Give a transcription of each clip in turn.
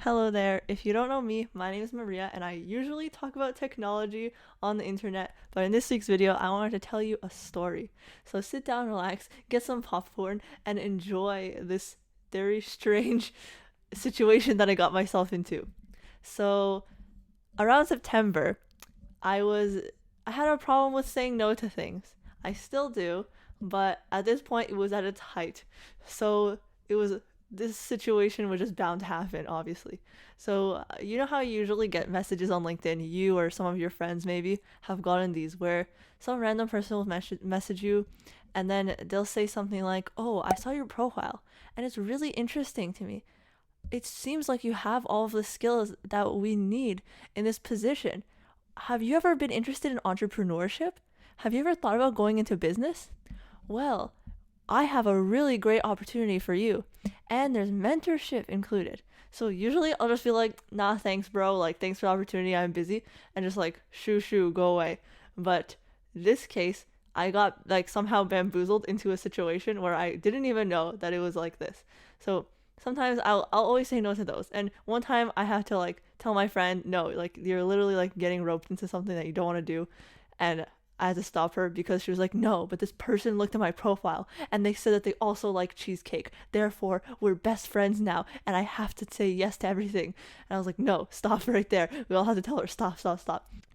Hello there. If you don't know me, my name is Maria, and I usually talk about technology on the internet, but in this week's video, I wanted to tell you a story. So sit down, relax, get some popcorn, and enjoy this very strange situation that I got myself into. So around September, I was I had a problem with saying no to things. I still do, but at this point it was at its height. So it was this situation was just bound to happen, obviously. So you know how you usually get messages on LinkedIn, you or some of your friends maybe have gotten these where some random person will message you and then they'll say something like, "Oh, I saw your profile and it's really interesting to me. It seems like you have all of the skills that we need in this position. Have you ever been interested in entrepreneurship? Have you ever thought about going into business? Well, I have a really great opportunity for you. And there's mentorship included." So usually I'll just be like, "Nah, thanks, bro. Like, thanks for the opportunity. I'm busy." And just like, shoo, go away. But this case, I got like somehow bamboozled into a situation where I didn't even know that it was like this. So sometimes I'll always say no to those. And one time I had to like tell my friend, "No, like you're literally like getting roped into something that you don't want to do." And I had to stop her because she was like, "No, but this person looked at my profile and they said that they also like cheesecake. Therefore, we're best friends now and I have to say yes to everything." And I was like, "No, stop right there." We all had to tell her, stop.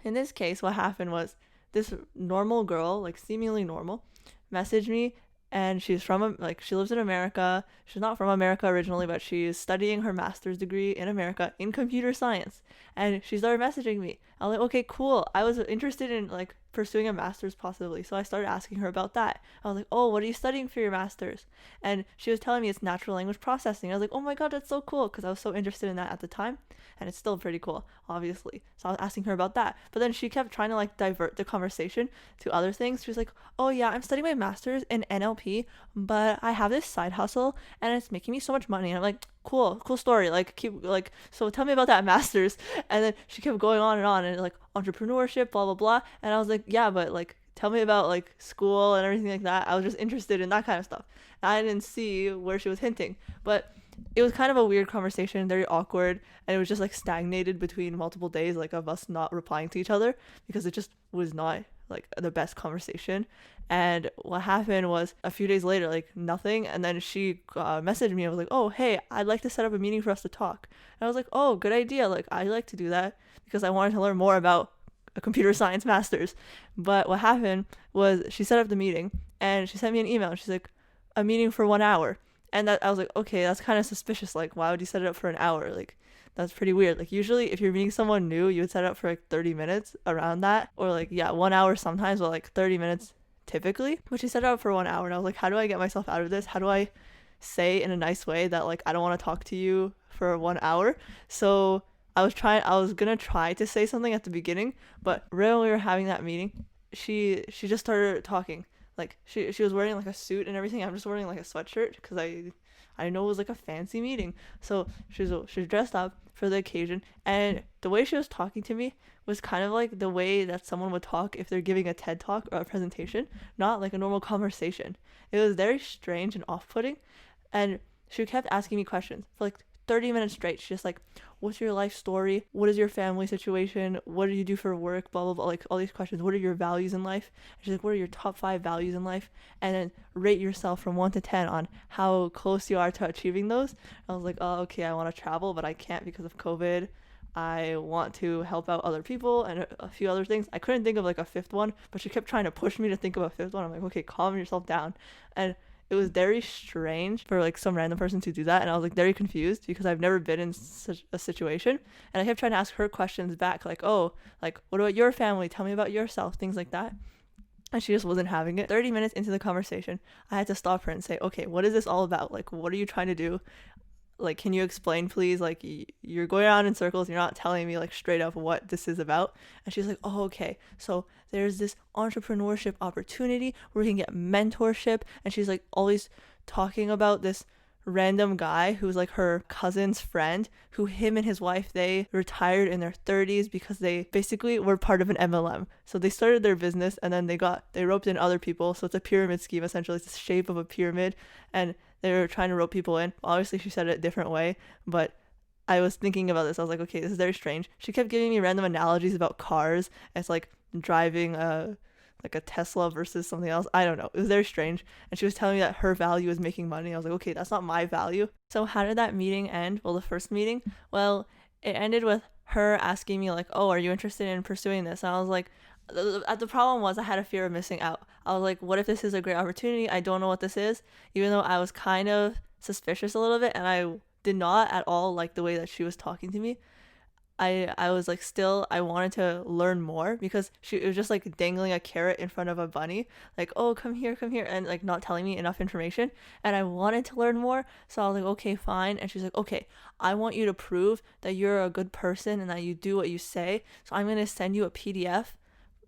In this case, what happened was this normal girl, like seemingly normal, messaged me, and she's from like she lives in America. She's not from America originally, but she's studying her master's degree in America in computer science. And she started messaging me. I was like, "Okay, cool." I was interested in like pursuing a master's possibly, so I started asking her about that. I was like, "Oh, what are you studying for your master's?" And she was telling me it's natural language processing. I was like, "Oh my god, that's so cool," because I was so interested in that at the time, and it's still pretty cool, obviously. So I was asking her about that, but then she kept trying to like divert the conversation to other things. She was like, "Oh yeah, I'm studying my master's in NLP, but I have this side hustle and it's making me so much money." And I'm like, "Cool story. Like keep like so tell me about that master's." And then she kept going on and like entrepreneurship, blah blah blah. And I was like, "Yeah, but like tell me about like school and everything like that." I was just interested in that kind of stuff. And I didn't see where she was hinting, but it was kind of a weird conversation, very awkward, and it was just like stagnated between multiple days, like of us not replying to each other because it just was not like the best conversation. And what happened was a few days later, like nothing, and then she messaged me and was like, "Oh, hey, I'd like to set up a meeting for us to talk." And I was like, "Oh, good idea. Like I'd like to do that because I wanted to learn more about a computer science master's." But what happened was she set up the meeting and she sent me an email. She's like, "A meeting for 1 hour." And that I was like, "Okay, that's kind of suspicious. Like, why would you set it up for an hour? Like, that's pretty weird. Like, usually if you're meeting someone new, you would set it up for like 30 minutes around that, or like yeah, 1 hour sometimes, but like 30 minutes typically." But she set it up for 1 hour, and I was like, "How do I get myself out of this? How do I say in a nice way that like I don't want to talk to you for 1 hour?" So I was gonna try to say something at the beginning, but right when we were having that meeting, she just started talking. Like she was wearing like a suit and everything. I'm just wearing like a sweatshirt because I know it was like a fancy meeting. So she's dressed up for the occasion, and the way she was talking to me was kind of like the way that someone would talk if they're giving a TED talk or a presentation, not like a normal conversation. It was very strange and off-putting, and she kept asking me questions for like 30 minutes straight. She's just like, "What's your life story? What is your family situation? What do you do for work? Blah, blah, blah." Like all these questions. "What are your values in life?" And she's like, "What are your top 5 values in life? And then rate yourself from 1 to 10 on how close you are to achieving those." I was like, "Oh, okay, I want to travel, but I can't because of COVID. I want to help out other people and a few other things." I couldn't think of like a fifth one, but she kept trying to push me to think of a fifth one. I'm like, "Okay, calm yourself down." And it was very strange for like some random person to do that, and I was like very confused because I've never been in such a situation. And I kept trying to ask her questions back, like, "Oh, like what about your family? Tell me about yourself," things like that. And she just wasn't having it. 30 minutes into the conversation, I had to stop her and say, "Okay, what is this all about? Like, what are you trying to do? Like, can you explain, please? Like, you're going around in circles. You're not telling me like straight up what this is about." And she's like, "Oh, okay. So there's this entrepreneurship opportunity where you can get mentorship." And she's like always talking about this random guy who's like her cousin's friend, who him and his wife, they retired in their 30s because they basically were part of an MLM. So they started their business and then they roped in other people. So it's a pyramid scheme essentially. It's the shape of a pyramid, and they were trying to rope people in. Obviously she said it a different way, but I was thinking about this. I was like, okay, this is very strange. She kept giving me random analogies about cars. It's like driving a Tesla versus something else. I don't know. It was very strange. And she was telling me that her value is making money. I was like, okay, that's not my value. So how did that meeting end? Well, the first meeting, well, it ended with her asking me like, oh, are you interested in pursuing this? And I was like, the problem was I had a fear of missing out. I was like, what if this is a great opportunity? I don't know what this is, even though I was kind of suspicious a little bit, and I did not at all like the way that she was talking to me. I was like, still, I wanted to learn more, because it was just like dangling a carrot in front of a bunny, like, oh, come here, and like not telling me enough information. And I wanted to learn more, so I was like, okay, fine. And she's like, okay, I want you to prove that you're a good person and that you do what you say, so I'm gonna send you a PDF,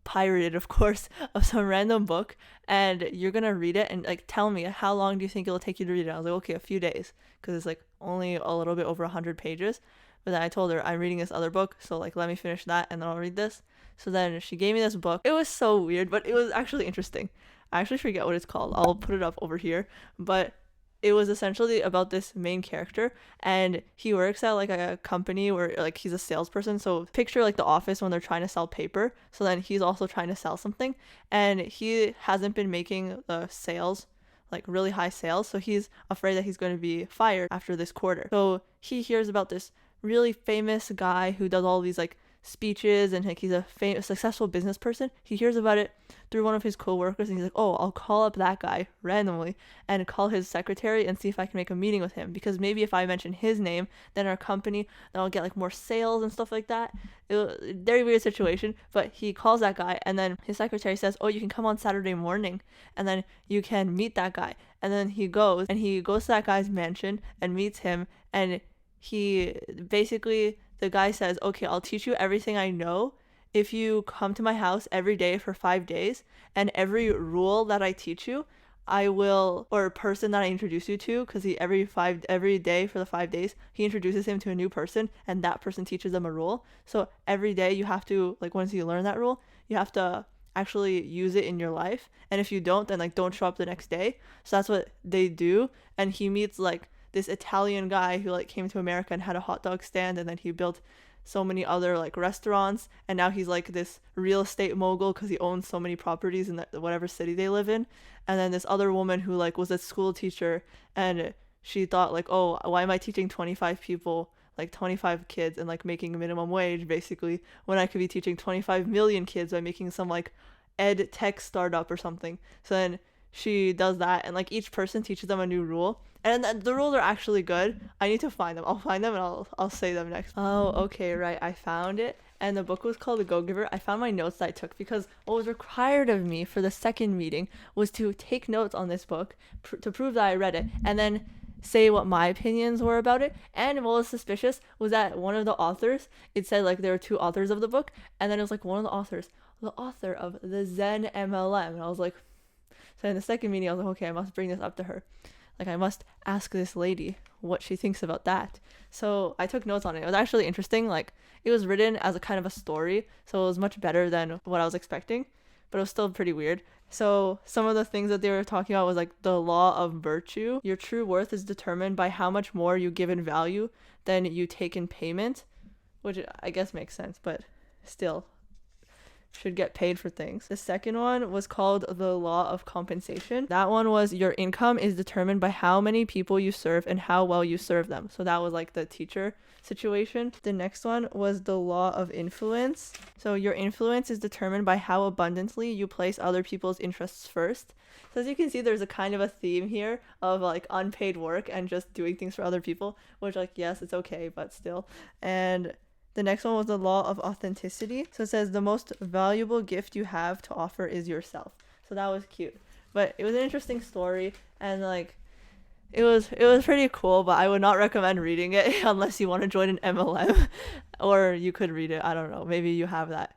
pirated of course, of some random book, and you're gonna read it and like tell me how long do you think it'll take you to read it. I was like, okay, a few days, because it's like only a little bit over 100 pages. But then I told her, I'm reading this other book, so like let me finish that and then I'll read this. So then she gave me this book. It was so weird, but it was actually interesting. I actually forget what it's called. I'll put it up over here. But it was essentially about this main character, and he works at like a company where like he's a salesperson. So picture like the office when they're trying to sell paper. So then he's also trying to sell something, and he hasn't been making the sales, like really high sales. So he's afraid that he's going to be fired after this quarter. So he hears about this really famous guy who does all these like speeches, and like he's a successful business person. He hears about it through one of his coworkers, and he's like, oh, I'll call up that guy randomly and call his secretary and see if I can make a meeting with him, because maybe if I mention his name, then our company, then I'll get like more sales and stuff like that. Very weird situation. But he calls that guy, and then his secretary says, oh, you can come on Saturday morning and then you can meet that guy. And then he goes to that guy's mansion and meets him, and he basically, the guy says, okay, I'll teach you everything I know if you come to my house every day for 5 days, and every rule that I teach you, I will, or person that I introduce you to, because he every day for the 5 days, he introduces him to a new person, and that person teaches them a rule. So every day you have to, like, once you learn that rule, you have to actually use it in your life. And if you don't, then like don't show up the next day. So that's what they do. And he meets like this Italian guy who like came to America and had a hot dog stand, and then he built so many other like restaurants, and now he's like this real estate mogul because he owns so many properties in whatever city they live in. And then this other woman who like was a school teacher, and she thought like, oh, why am I teaching 25 people, like 25 kids, and like making minimum wage basically, when I could be teaching 25 million kids by making some like ed tech startup or something. So then she does that, and like each person teaches them a new rule, and the rules are actually good. I need to find them. I'll find them and I'll say them next. Oh, okay, right. I found it, and the book was called The Go-Giver. I found my notes that I took, because what was required of me for the second meeting was to take notes on this book to prove that I read it, and then say what my opinions were about it. And what was suspicious was that one of the authors, it said like there were two authors of the book, and then it was like one of the author of the Zen MLM. And I was like, so in the second meeting I was like, okay, I must bring this up to her. Like, I must ask this lady what she thinks about that. So I took notes on it. It was actually interesting. Like, it was written as a kind of a story, so it was much better than what I was expecting, but it was still pretty weird. So some of the things that they were talking about was like the law of virtue. Your true worth is determined by how much more you give in value than you take in payment, which I guess makes sense, but still, should get paid for things. The second one was called the law of compensation. That one was your income is determined by how many people you serve and how well you serve them. So that was like the teacher situation. The next one was the law of influence. So your influence is determined by how abundantly you place other people's interests first. So as you can see, there's a kind of a theme here of like unpaid work and just doing things for other people, which like, yes, it's okay, but still. And the next one was the law of authenticity. So it says the most valuable gift you have to offer is yourself. So that was cute. But it was an interesting story, and like it was pretty cool, but I would not recommend reading it unless you want to join an MLM. Or you could read it. I don't know. Maybe you have that.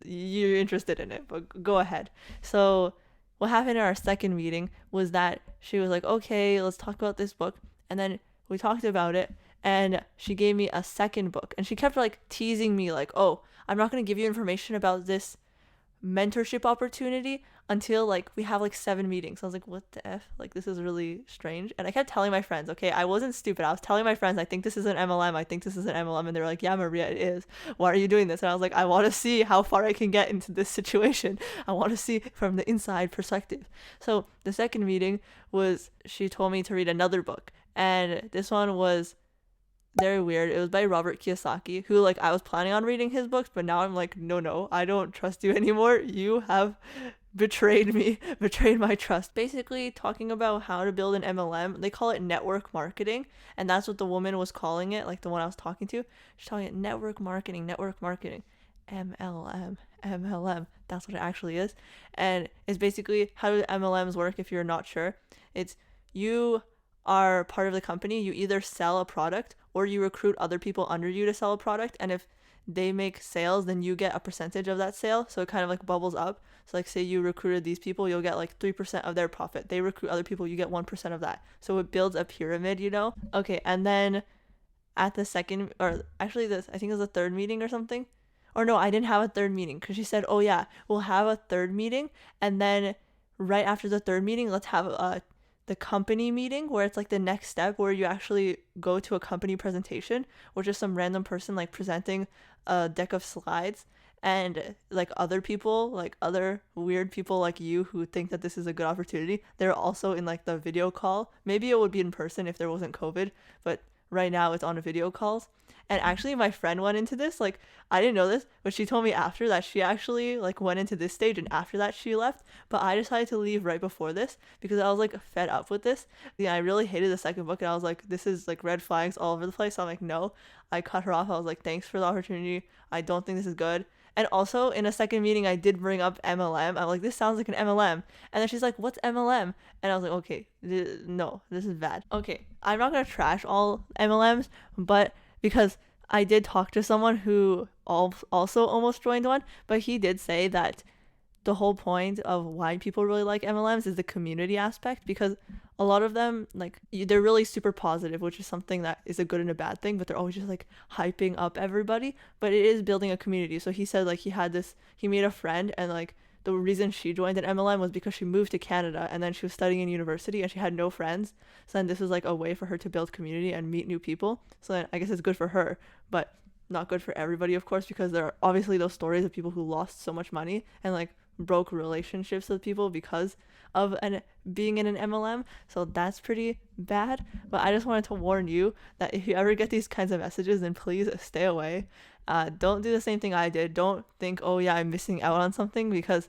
You're interested in it, but go ahead. So what happened in our second meeting was that she was like, okay, let's talk about this book. And then we talked about it, and she gave me a second book, and she kept like teasing me like, oh, I'm not going to give you information about this mentorship opportunity until like we have like 7 meetings. I was like, what the F? Like, this is really strange. And I kept telling my friends, okay, I wasn't stupid. I was telling my friends, I think this is an MLM. I think this is an MLM. And they were like, yeah, Maria, it is. Why are you doing this? And I was like, I want to see how far I can get into this situation. I want to see from the inside perspective. So the second meeting was, she told me to read another book. And this one was very weird. It was by Robert Kiyosaki, who like I was planning on reading his books, but now I'm like, no, I don't trust you anymore. You have betrayed me, betrayed my trust. Basically talking about how to build an MLM. They call it network marketing, and that's what the woman was calling it, like the one I was talking to. She's calling it network marketing, MLM. That's what it actually is. And it's basically how do MLMs work if you're not sure. It's you are part of the company, you either sell a product or you recruit other people under you to sell a product, and if they make sales, then you get a percentage of that sale, so it kind of like bubbles up. So like say you recruited these people, you'll get like 3% of their profit. They recruit other people, you get 1% of that. So it builds a pyramid, you know? Okay, and then at the second, or actually this, I think it was the third meeting or something. Or no, I didn't have a third meeting, because she said, oh yeah, we'll have a third meeting, and then right after the third meeting, let's have the company meeting, where it's like the next step where you actually go to a company presentation, or just some random person like presenting a deck of slides, and like other people, like other weird people like you who think that this is a good opportunity, they're also in like the video call. Maybe it would be in person if there wasn't COVID, but right now it's on a video calls. And actually my friend went into this, like I didn't know this, but she told me after that she actually like went into this stage, and after that she left. But I decided to leave right before this because I was like fed up with this. Yeah, I really hated the second book, and I was like, this is like red flags all over the place. So I'm like, no. I cut her off. I was like, thanks for the opportunity. I don't think this is good. And also in a second meeting, I did bring up MLM. I'm like, this sounds like an MLM. And then she's like, what's MLM? And I was like, okay, no, this is bad. Okay, I'm not gonna trash all MLMs, but because I did talk to someone who also almost joined one, but he did say that the whole point of why people really like MLMs is the community aspect, because a lot of them, like, they're really super positive, which is something that is a good and a bad thing, but they're always just like hyping up everybody, but it is building a community. So he said like he made a friend, and like the reason she joined an MLM was because she moved to Canada and then she was studying in university and she had no friends. So then this was like a way for her to build community and meet new people. So then I guess it's good for her, but not good for everybody, of course, because there are obviously those stories of people who lost so much money and like broke relationships with people because of being in an MLM. So that's pretty bad. But I just wanted to warn you that if you ever get these kinds of messages, then please stay away. Don't do the same thing I did. Don't think, oh yeah, I'm missing out on something, because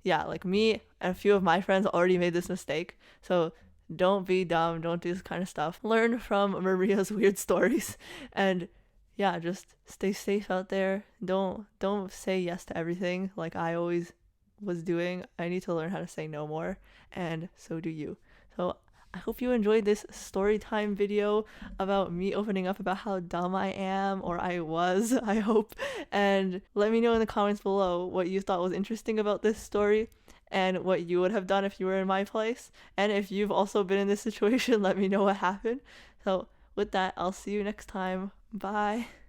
yeah, like me and a few of my friends already made this mistake. So don't be dumb. Don't do this kind of stuff. Learn from Maria's weird stories, and yeah, just stay safe out there. Don't say yes to everything like I always was doing. I need to learn how to say no more, and so do you. So I hope you enjoyed this story time video about me opening up about how dumb I am, or I was, I hope. And let me know in the comments below what you thought was interesting about this story and what you would have done if you were in my place. And if you've also been in this situation, let me know what happened. So with that, I'll see you next time. Bye.